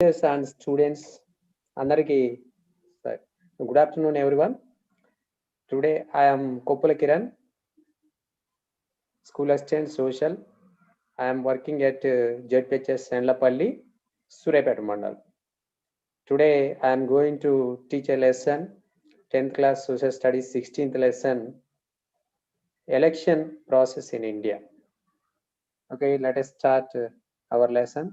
Teachers and students, Andariki, good afternoon, everyone. Today I am Koppala Kiran, School Assistant Social. I am working at ZPHS Senlapalli, Surapet Mandal. Today I am going to teach a lesson, 10th class Social Studies, 16th lesson, election process in India. Okay, let us start our lesson.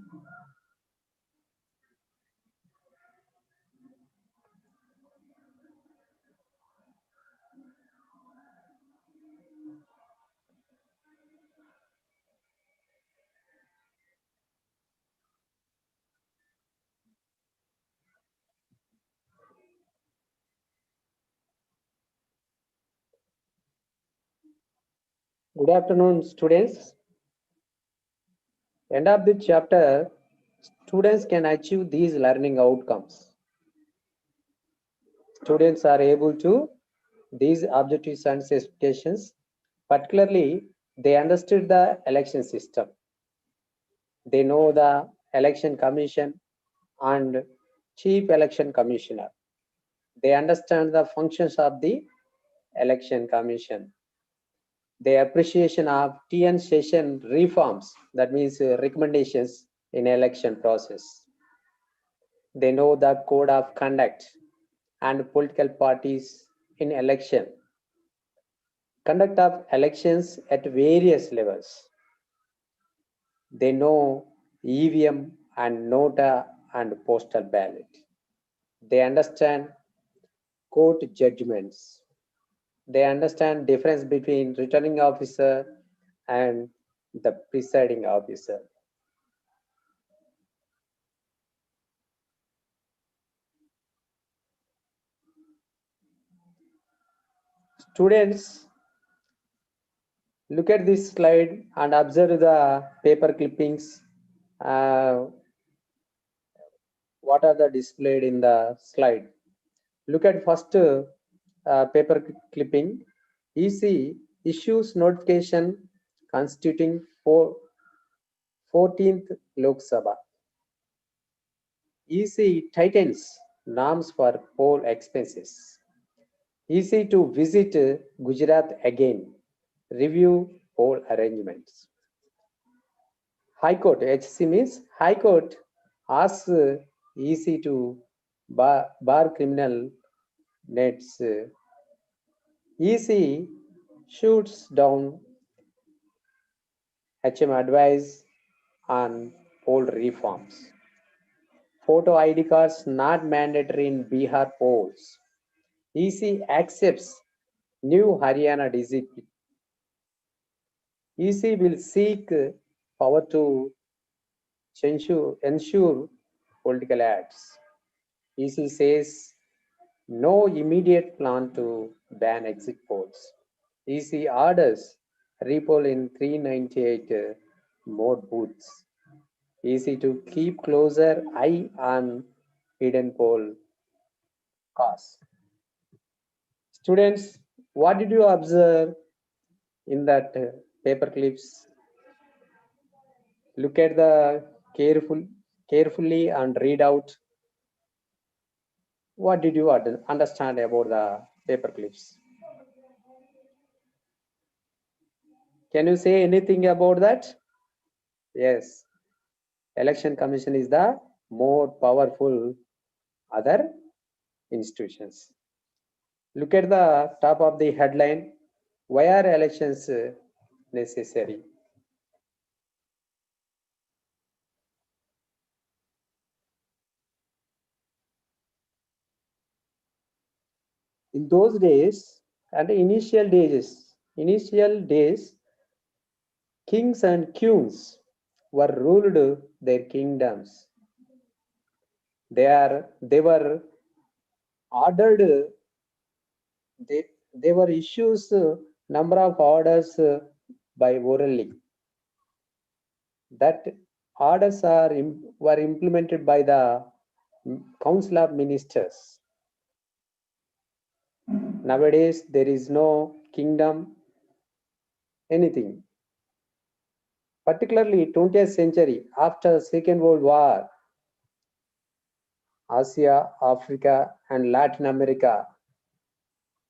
Good afternoon, students. End of the chapter, students can achieve these learning outcomes. Students are able to these objectives and specifications. Particularly, they understood the election system. They know the election commission and chief election commissioner. They understand the functions of the election commission. The appreciation of TN session reforms, that means recommendations in election process. They know the code of conduct and political parties in election. Conduct of elections at various levels. They know EVM and NOTA and postal ballot. They understand court judgments. They understand difference between returning officer and the presiding officer. Students, look at this slide and observe the paper clippings. What are the displayed in the slide? Look at first paper clipping. EC issues notification constituting 14th Lok Sabha. EC tightens norms for poll expenses. EC to visit Gujarat again. Review poll arrangements. High Court, HC means High Court asks EC to bar criminal nets. EC shoots down HM advice on poll reforms. Photo ID cards not mandatory in Bihar polls. EC accepts new Haryana DCP. EC will seek power to ensure political ads. EC says no immediate plan to ban exit polls. EC orders repoll in 398 mode booths. Easy to keep closer eye on hidden poll costs. Students, what did you observe in that paper clips? Look at the carefully and read out. What did you understand about the paper clips? Can you say anything about that? Yes, election commission is the more powerful other institutions. Look at the top of the headline. Why are elections necessary? In those days and initial days, kings and queens were ruled their kingdoms. They were ordered. They were issues number of orders by orally. That orders were implemented by the Council of Ministers. Nowadays, there is no kingdom, anything. Particularly 20th century, after Second World War, Asia, Africa, and Latin America,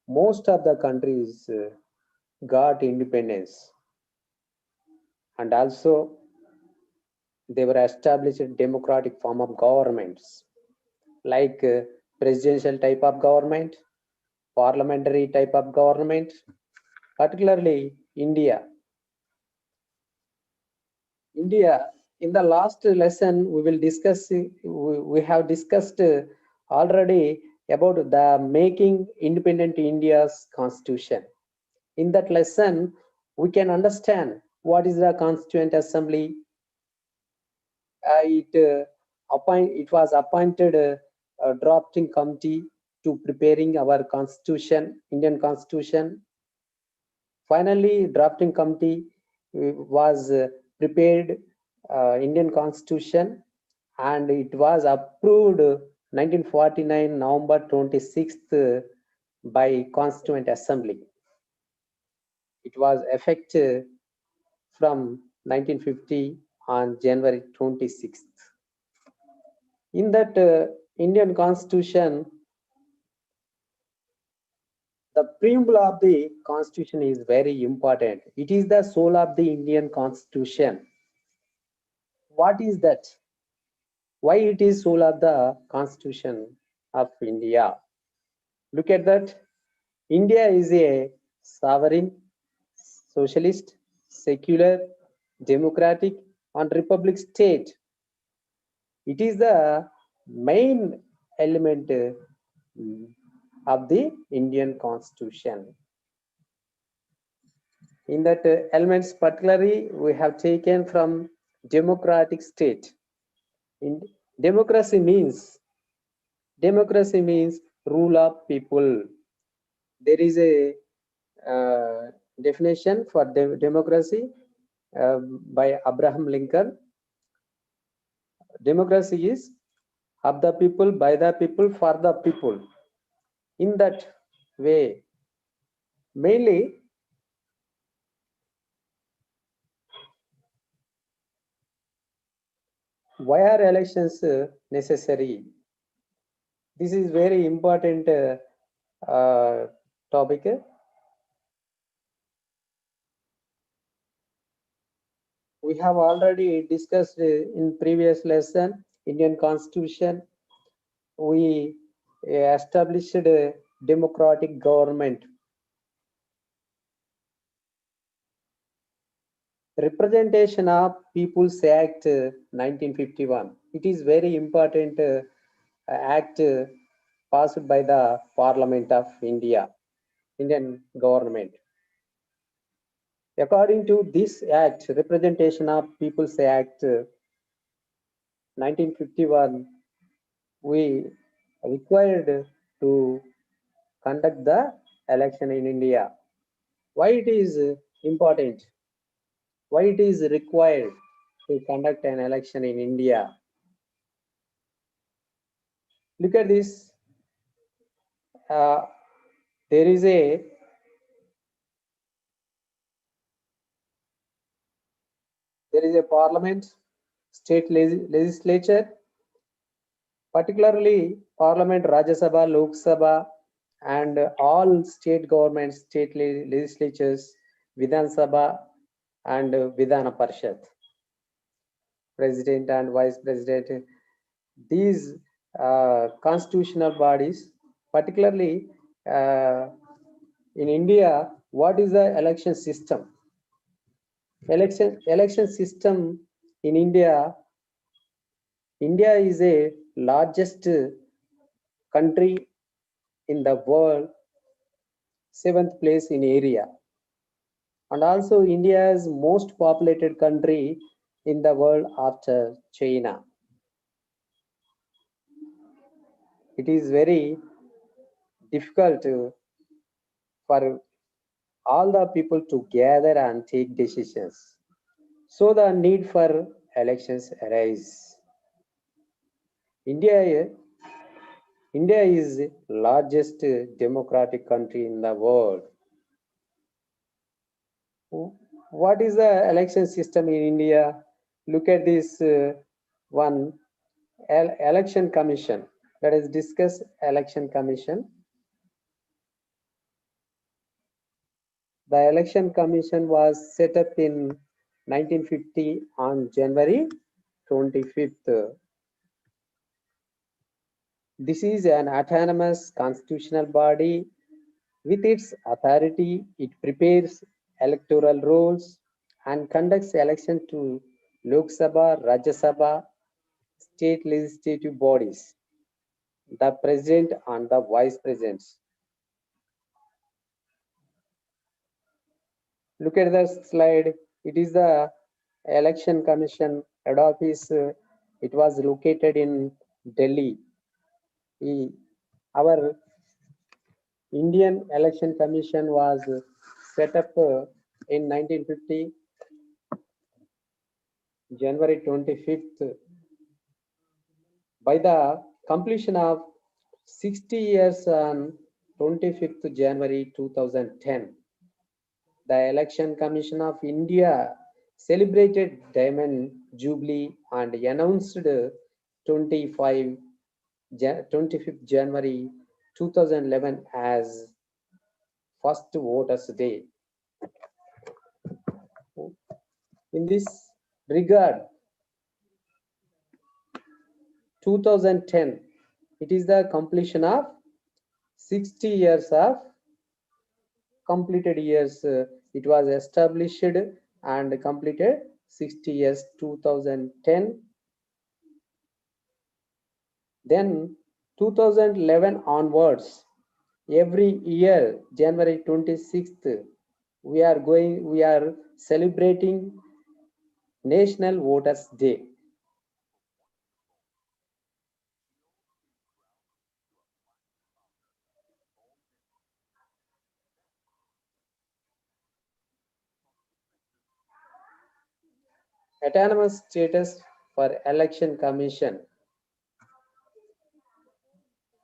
most of the countries got independence, and also they were established democratic form of governments like presidential type of government, parliamentary type of government, particularly India. India, in the last lesson, we will discuss, we have discussed already about the making independent India's constitution. In that lesson, we can understand what is the Constituent Assembly. It was appointed a drafting committee to preparing our constitution, Indian constitution. Finally, drafting committee was prepared Indian constitution, and it was approved 1949 November 26th by Constituent Assembly. It was effective from 1950 on January 26th. In that Indian constitution, the preamble of the constitution is very important. It is the soul of the Indian constitution. What is that? Why it is soul of the constitution of India? Look at that. India is a sovereign, socialist, secular, democratic, and republic state. It is the main element of the Indian constitution. In that elements particularly we have taken from democratic state. In democracy means rule of people. There is a definition for democracy by Abraham Lincoln. Democracy is of the people, by the people, for the people. In that way, mainly why are elections necessary? This is very important topic. We have already discussed in previous lesson Indian Constitution. We established a democratic government. Representation of People's Act 1951. It is very important act passed by the Parliament of India, Indian government. According to this act, Representation of People's Act 1951, we required to conduct the election in India. Why it is important? Why it is required to conduct an election in India? Look at this. There is a parliament, state legislature, particularly parliament, Rajya Sabha, Lok Sabha, and all state governments, state legislatures, Vidhan Sabha and Vidhana Parishad, president and vice president. These constitutional bodies, particularly in India, what is the election system? Election system in India. India is a largest country in the world, 7th place in area, and also India is most populated country in the world after China. It is very difficult for all the people to gather and take decisions. So the need for elections arise. India is largest democratic country in the world. What is the election system in India? Look at this one, election commission. Let us discuss Election Commission. The Election Commission was set up in 1950 on January 25th. This is an autonomous constitutional body. With its authority, it prepares electoral rolls and conducts election to Lok Sabha, Rajya Sabha, state legislative bodies, the president and the vice presidents. Look at the slide. It is the Election Commission head office. It was located in Delhi. Our Indian Election Commission was set up in 1950, January 25th. By the completion of 60 years on 25th January 2010, the Election Commission of India celebrated Diamond Jubilee and announced 25th January 2011 as First Voters Day. In this regard, 2010, it is the completion of 60 years of completed years. It was established and completed 60 years 2010. Then 2011 onwards, every year January 26th, we are celebrating National Voters Day. Autonomous status for Election Commission.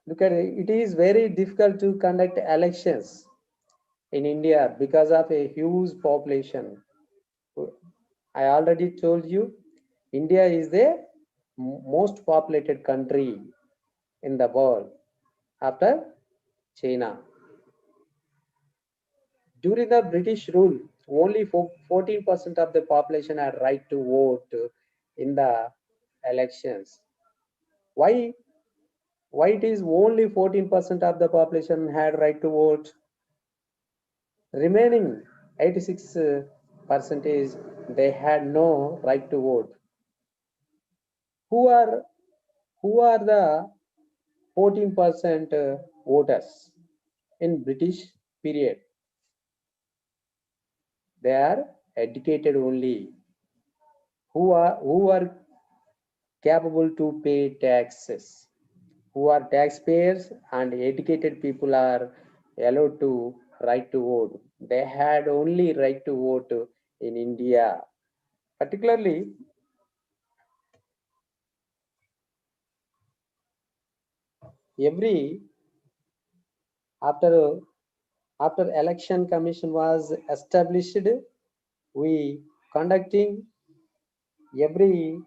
Look at it, it is very difficult to conduct elections in India because of a huge population. I already told you, India is the most populated country in the world after China. During the British rule, only 14% of the population had right to vote in the elections. Why it is only 14% of the population had right to vote? Remaining 86 percentage, they had no right to vote. Who are the 14% voters in British period? They are educated only, who are capable to pay taxes, who are taxpayers, and educated people are allowed to right to vote. They had only right to vote in India. Particularly, every after election commission was established, we conducting every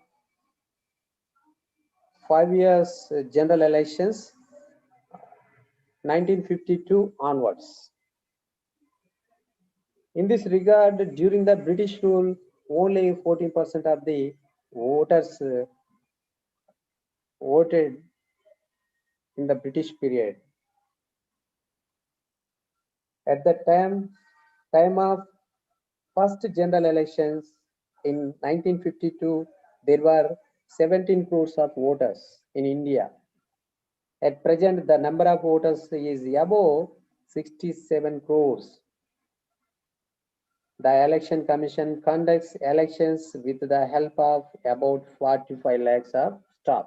5 years general elections 1952 onwards. In this regard, during the British rule, only 14% of the voters voted in the British period. At the time of first general elections in 1952, there were 17 crores of voters in India. At present, the number of voters is above 67 crores. The Election Commission conducts elections with the help of about 45 lakhs of staff.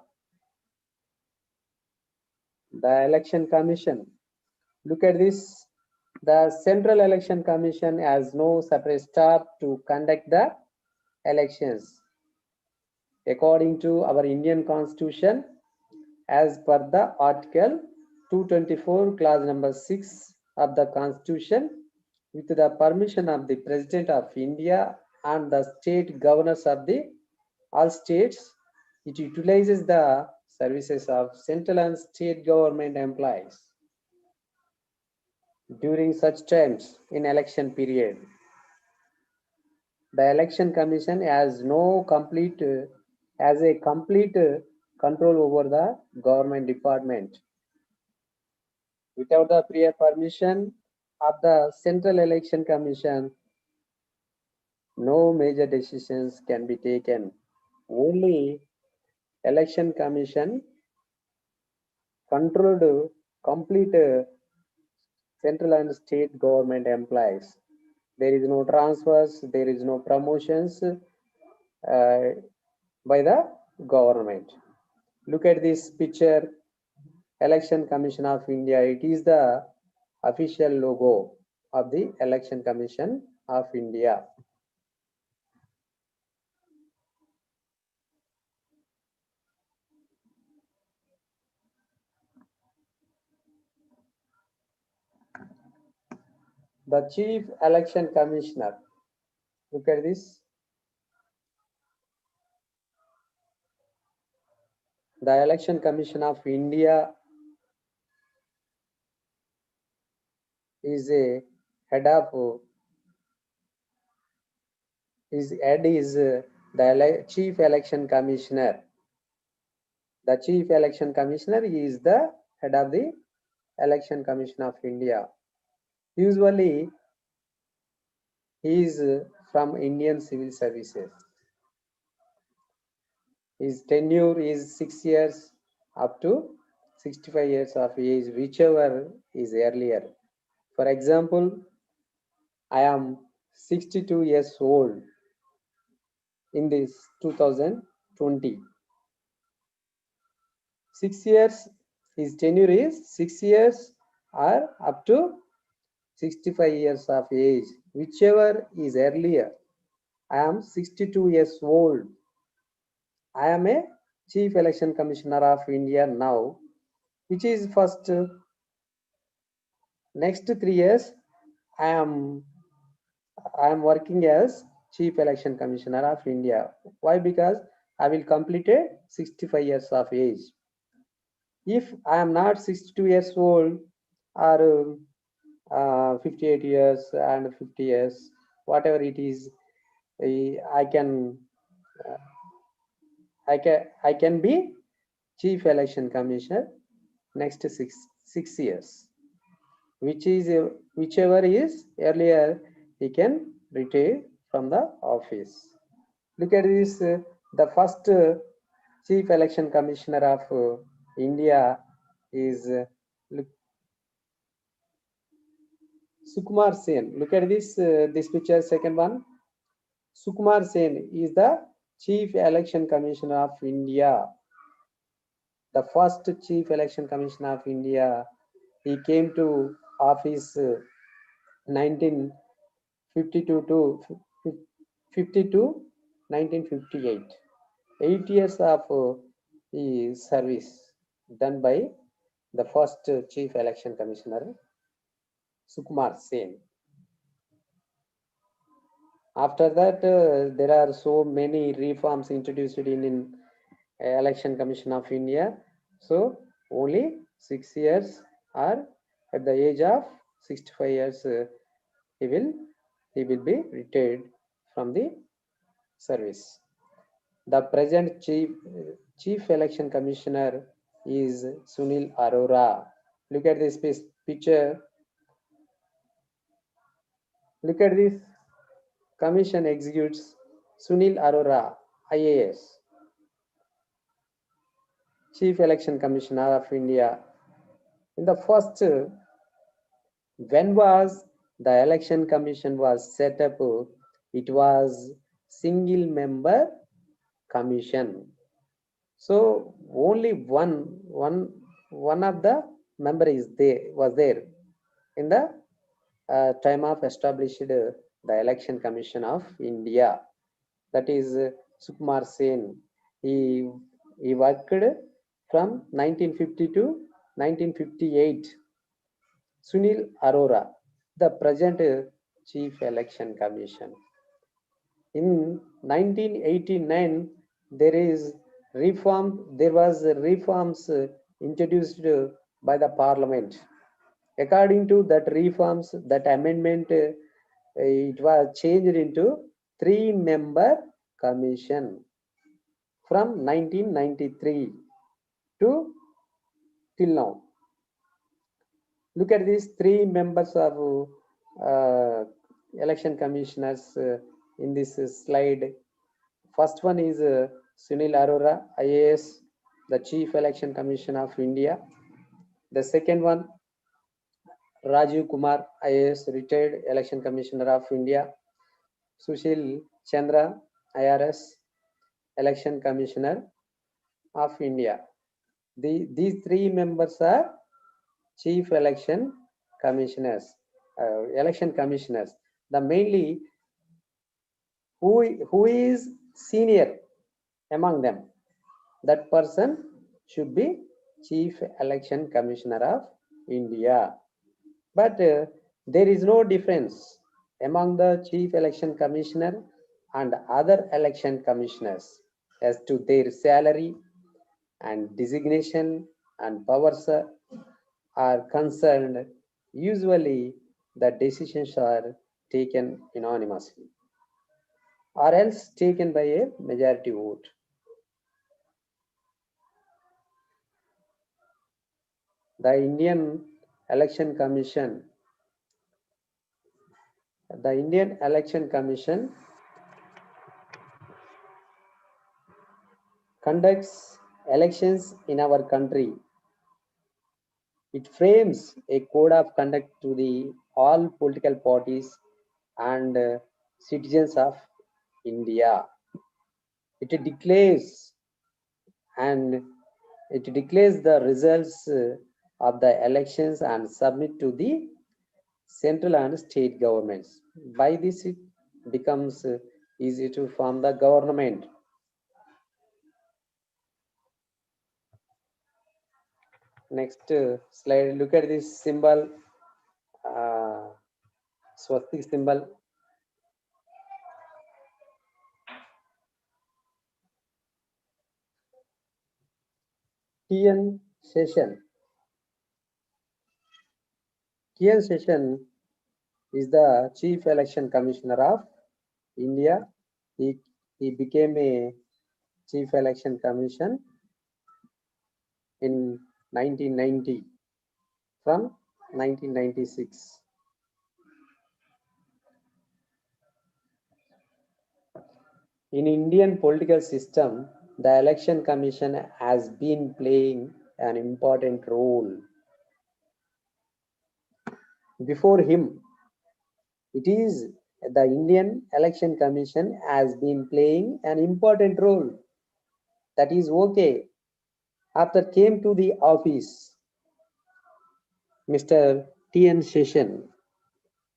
The Election Commission, look at this. The Central Election Commission has no separate staff to conduct the elections. According to our Indian Constitution, as per the Article 224, clause number 6 of the Constitution, with the permission of the President of India and the state governors of the all states, it utilizes the services of central and state government employees during such times in election period. The election commission has a complete control over the government department. Without the prior permission of the Central Election Commission, no major decisions can be taken. Only Election Commission controlled complete central and state government employees. There is no transfers, there is no promotions by the government. Look at this picture, Election Commission of India. It is the official logo of the Election Commission of India. The Chief Election Commissioner. Look at this. The Election Commission of India is a head of his head is the Chief Election Commissioner. The Chief Election Commissioner is the head of the Election Commission of India. Usually, he is from Indian Civil Services. His tenure is 6 years up to 65 years of age, whichever is earlier. For example, I am 62 years old in this 2020. 6 years, his tenure is 6 years or up to 65 years of age, whichever is earlier. I am 62 years old. I am a Chief Election Commissioner of India now, which is first next 3 years I am working as Chief Election Commissioner of India. Why? Because I will complete 65 years of age. If I am not 62 years old or 58 years and 50 years, whatever it is, I can be Chief Election Commissioner next six years, whichever is earlier, he can retire from the office. Look at this, the first Chief Election Commissioner of India is Sukumar Sen. Look at this picture, second one. Sukumar Sen is the Chief Election Commissioner of India. The first Chief Election Commissioner of India. He came to office 1952 to 1958. 8 years of service done by the first Chief Election Commissioner, Sukumar Sen. After that, there are so many reforms introduced in Election Commission of India. So only 6 years, or at the age of 65 years, he will be retired from the service. The present Chief Election Commissioner is Sunil Arora. Look at this picture. Look at this. Commission executes Sunil Arora, IAS, Chief Election Commissioner of India. In the first, when was the Election Commission was set up? It was single member commission. So only one of the member was there in the time of established the Election Commission of India. That is Sukumar Sen. He worked from 1950 to 1958. Sunil Arora, the present Chief Election Commission. In 1989, there is There was reforms introduced by the parliament. According to that reforms, that amendment, it was changed into 3-member commission from 1993 to till now. Look at these 3 members of election commissioners in this slide. First one is Sunil Arora, IAS, the Chief Election Commission of India. The second one, Rajiv Kumar, IAS, retired Election Commissioner of India. Sushil Chandra, IRS, Election Commissioner of India. These 3 members are Chief Election Commissioners. The mainly who is senior among them, that person should be Chief Election Commissioner of India. But there is no difference among the Chief Election Commissioner and other election commissioners as to their salary and designation and powers are concerned. Usually the decisions are taken anonymously or else taken by a majority vote. The Indian Election Commission conducts elections in our country. It frames a code of conduct to the all political parties and citizens of India. It declares the results of the elections and submit to the central and state governments. By this, it becomes easy to form the government. Next slide, look at this symbol, swastik symbol. TN Session. TN Session is the Chief Election Commissioner of India. He became a Chief Election Commission in 1990 from 1996. In Indian political system, the Election Commission has been playing an important role. Before him, it is the Indian Election Commission has been playing an important role. That is okay. After came to the office, Mr. TN Session,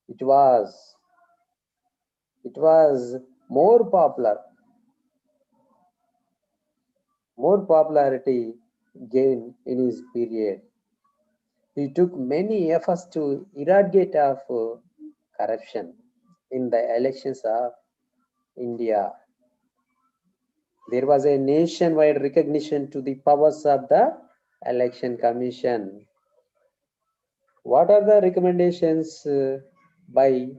it was more popularity gained in his period. He took many efforts to eradicate of corruption in the elections of India. There was a nationwide recognition to the powers of the Election Commission. What are the recommendations by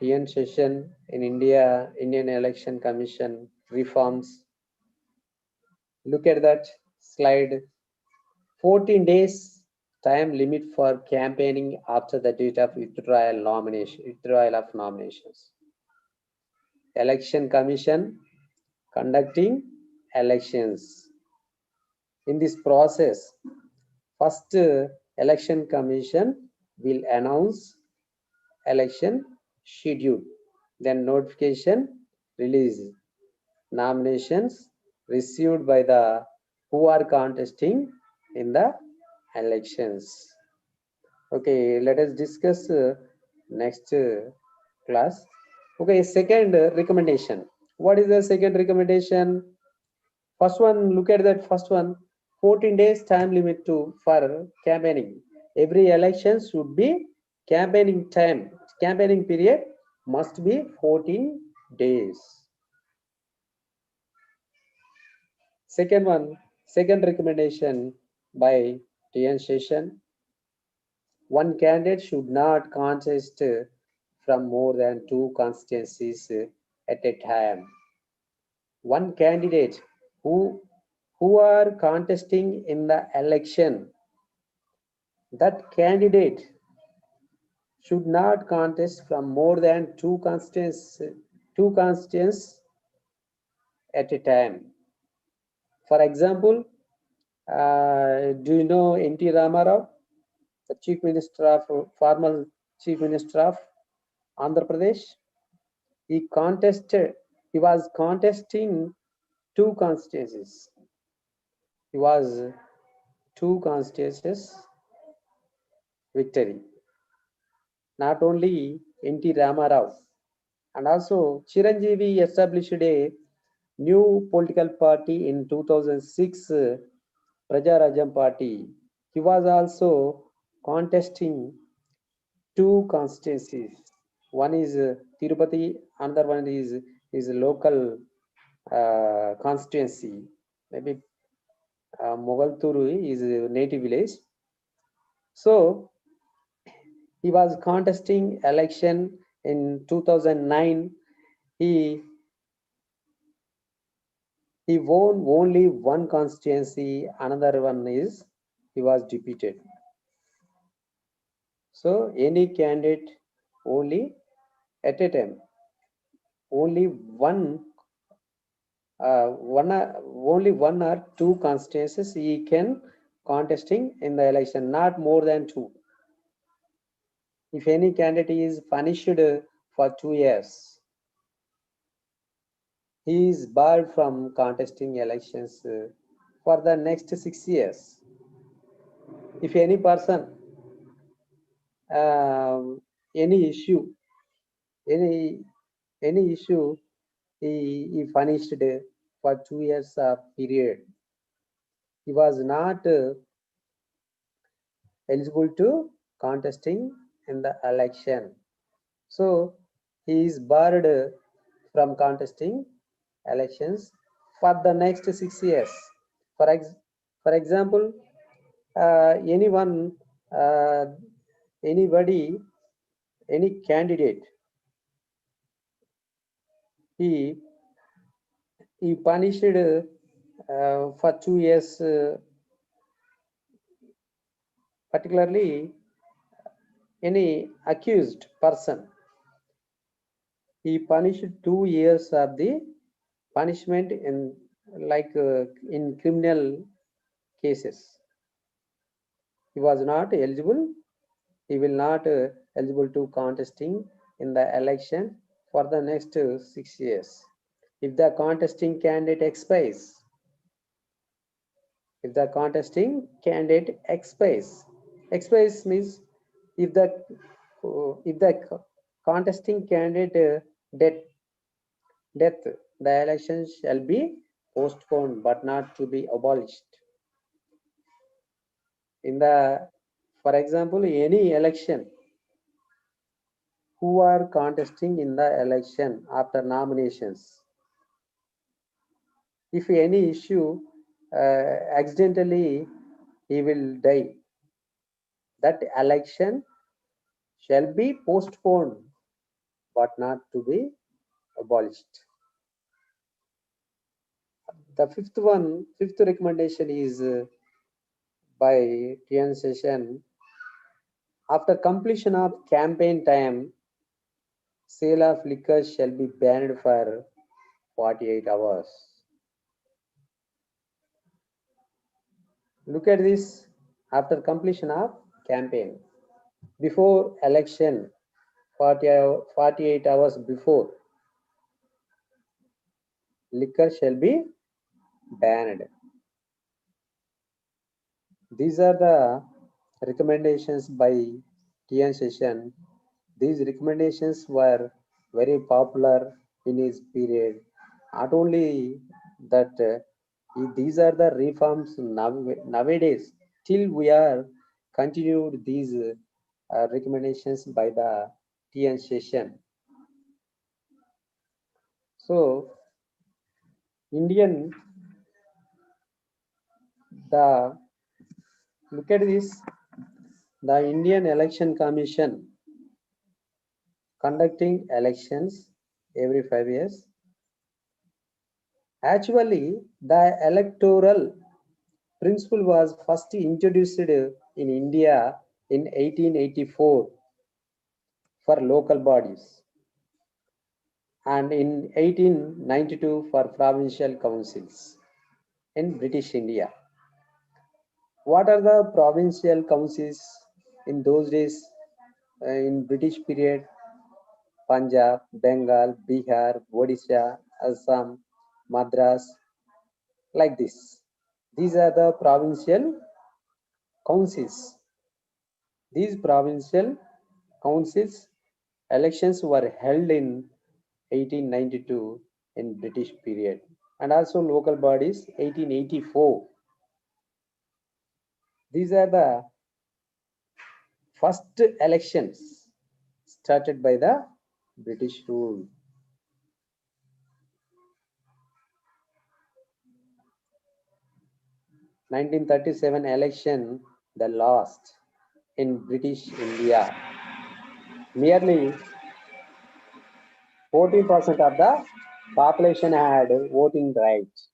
TN Session in Indian Election Commission reforms? Look at that slide. 14 days time limit for campaigning after the date of withdrawal of nominations. Election Commission conducting elections. In this process, first Election Commission will announce election schedule, then notification release, nominations received by the who are contesting in the elections. Okay, let us discuss next class. Okay, second recommendation. What is the second recommendation? First one, look at that first one. 14 days time limit for campaigning. Every election should be campaigning time. Campaigning period must be 14 days. Second recommendation by TN Session. One candidate should not contest from more than two constituencies at a time. One candidate who are contesting in the election, that candidate should not contest from more than two constituents at a time. For example, do you know N.T. Ramarao, the Chief Minister of former Chief Minister of Andhra Pradesh? He was contesting two constituencies. He was two constituencies victory. Not only N.T. Ramarao, and also Chiranjeevi established a new political party in 2006, Prajarajam Party. He was also contesting two constituencies. One is Tirupati, another one is a local constituency. Maybe Mogalturu is a native village. So he was contesting election in 2009. He won only one constituency, another one is he was defeated. So any candidate only at a time, only only one or two constituencies he can contesting in the election, not more than two. If any candidate is punished for 2 years, he is barred from contesting elections for the next 6 years. If any person, any issue, any issue, he punished for 2 years period. He was not eligible to contesting in the election. So he is barred from contesting elections for the next 6 years. For example, anybody, any candidate, he punished for 2 years, particularly any accused person, he punished 2 years of the punishment in in criminal cases. He was not eligible. He will not eligible to contesting in the election for the next 6 years. If the contesting candidate expires, expires means if the contesting candidate death, the election shall be postponed but not to be abolished. For example, any election, who are contesting in the election after nominations, if any issue accidentally he will die, that election shall be postponed but not to be abolished. The fifth recommendation is by TN Session. After completion of campaign time, sale of liquor shall be banned for 48 hours. Look at this. After completion of campaign, before election, 48 hours before, liquor shall be banned. These are the recommendations by TN Session. These recommendations were very popular in his period. Not only that, these are the reforms nowadays. Still we are continued these recommendations by the TN Session. So Indian Look at this, the Indian Election Commission conducting elections every 5 years. Actually, the electoral principle was first introduced in India in 1884 for local bodies and in 1892 for provincial councils in British India. What are the provincial councils in those days in British period? Punjab, Bengal, Bihar, Odisha, Assam, Madras, like this. These are the provincial councils. These provincial councils elections were held in 1892 in British period, and also local bodies 1884. These are the first elections started by the British rule. 1937 election, the last in British India. Nearly 40% of the population had voting rights.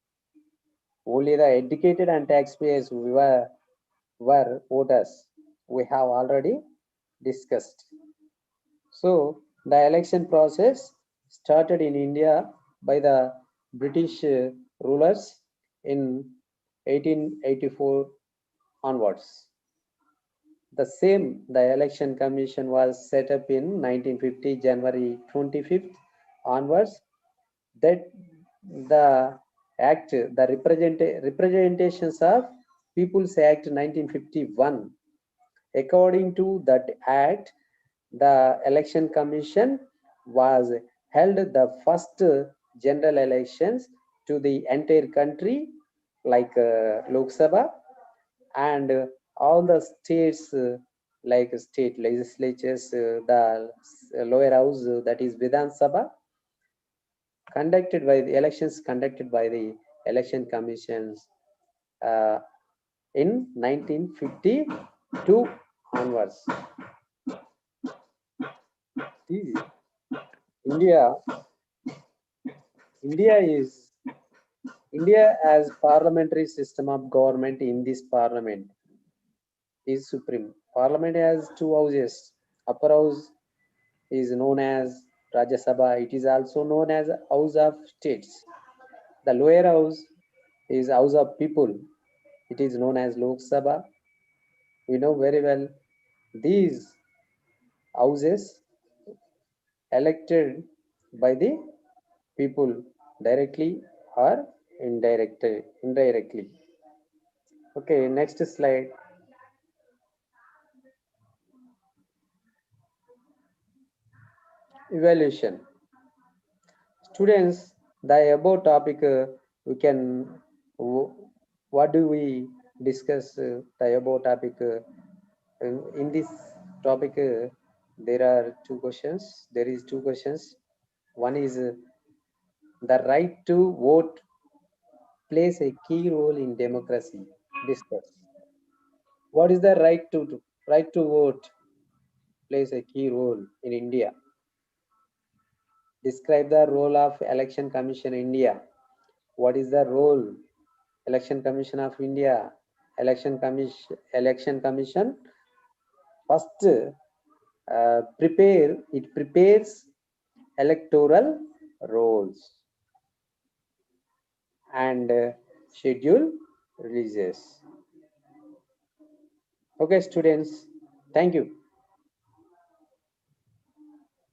Only the educated and taxpayers were voters. We have already discussed. So the election process started in India by the British rulers in 1884 onwards. The election commission was set up in 1950 January 25th onwards. That the act, the representations of People's Act 1951. According to that act, the election commission was held the first general elections to the entire country, like Lok Sabha, and all the states, like state legislatures, the lower house, that is Vidhan Sabha, conducted by the elections conducted by the election commissions uh, in 1952 onwards. India, India as parliamentary system of government. In this parliament is supreme. Parliament has two houses. Upper house is known as Rajya Sabha. It is also known as House of States. The lower house is House of People. It is known as Lok Sabha. We know very well these houses elected by the people directly or indirectly. Okay, next slide. Evaluation. Students, the above topic we can, what do we discuss the above topic? In this topic, there are two questions. There is two questions. One is the right to vote plays a key role in democracy. Discuss. What is the right to vote plays a key role in India? Describe the role of Election Commission India. What is the role Election Commission of India? Election Commission first prepares electoral rolls and schedule releases. Okay, students, thank you.